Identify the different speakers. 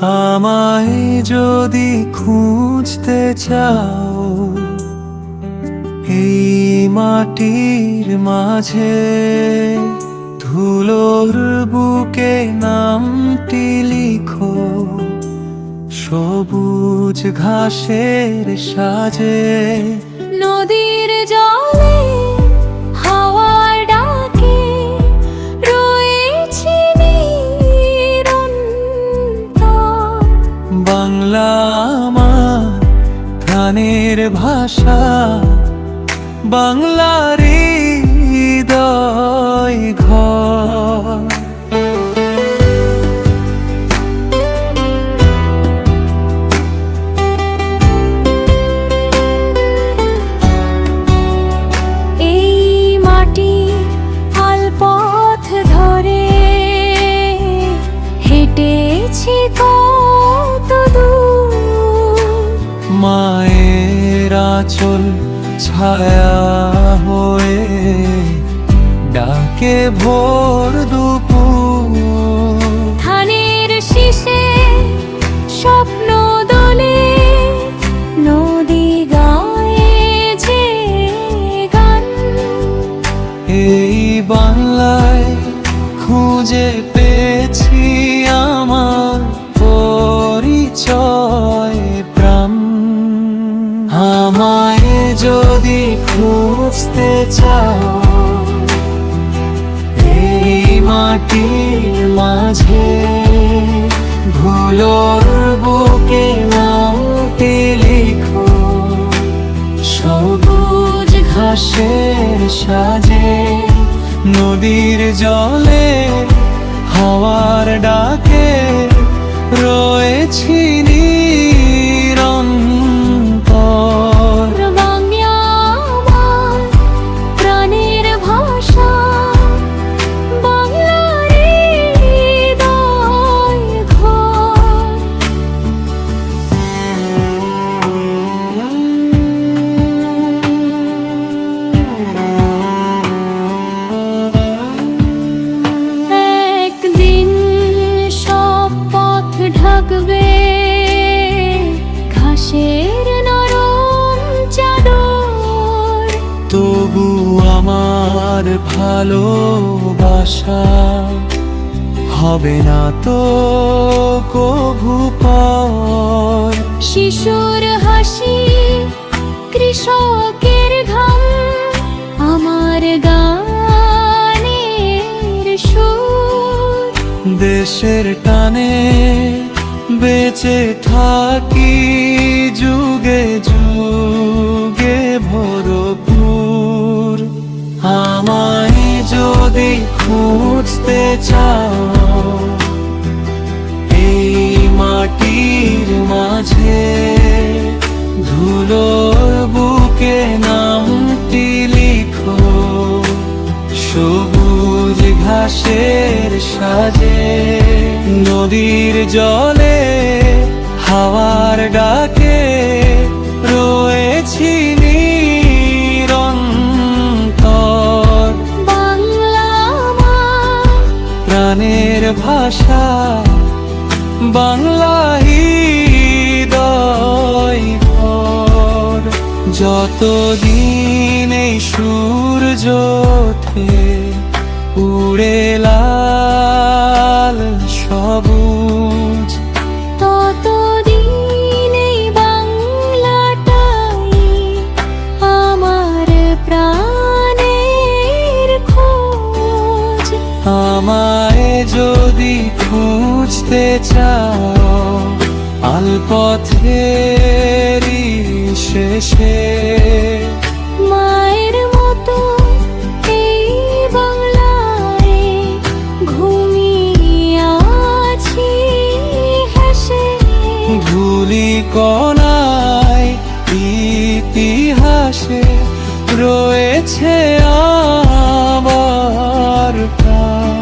Speaker 1: আমায় যদি খুঁজতে চাও এই মাটির মাঝে, ধুলোর বুকে নামটি লিখো সবুজ ঘাসের সাজে।
Speaker 2: নদীর জলে হাওয়ার ডাকে রয়েছি নিরন্তর।
Speaker 1: বাংলা আমার প্রাণের ভাষা, বাংলার হৃদয় ঘর।
Speaker 2: এই মাটির আলপথ ধরে হেঁটেছি কত দূর।
Speaker 1: মায়ের আঁচল ছায়া হয়ে ডাকে ভোর দুপুর।
Speaker 2: ধানের শীষে স্বপ্ন দোলে নদী গায়ে যে গান।
Speaker 1: এই বাংলায় খুঁজে পেয়েছি আমার পরিচয় প্রাণ। আমায় যদি খুঁজতে চাও এই মাটির মাঝে, ধুলোর বুকে নামটি লিখো সবুজ ঘাসের সাজে। নদীর জলে হাওয়ার ডাকে রয়েছি নিরন্তর।
Speaker 2: বাংলা আমার প্রাণের ভাষা, বাংলার হৃদয় ঘর। একদিন সব পথ ঢাকবে ঘাসের নরম চাদর।
Speaker 1: তবু আমার ভালোবাসা হবে না তো কভু পর।
Speaker 2: শিশুর হাসি কৃষকের ঘাম, আমার গানের সুর।
Speaker 1: দেশের টানে বেঁচে থাকি যুগে যুগে ভরপুর। আমায় যদি খুঁজতে চাও এই মাটির মাঝে, ধুলোর বুকে নামটি লিখো সবুজ ঘাসের সাজে। নদীর জলে হাওয়ার ডাকে রয়েছি নিরন্তর।
Speaker 2: বাংলা আমার
Speaker 1: প্রাণের ভাষা, বাংলা হৃদয় ঘর। যতদিন এই সূর্য ওঠে উড়ে লাল সবুজ,
Speaker 2: ততদিন এই বাংলাটাই আমার প্রাণের খোঁজ।
Speaker 1: আমায় যদি খুঁজতে চাও আলপথেরই শেষে,
Speaker 2: মায়ের মতো এই বাংলায় ঘুমিয়ে আছি হেসে।
Speaker 1: ধুলি কণায় ইতিহাসে রয়েছে আমার প্রাণ।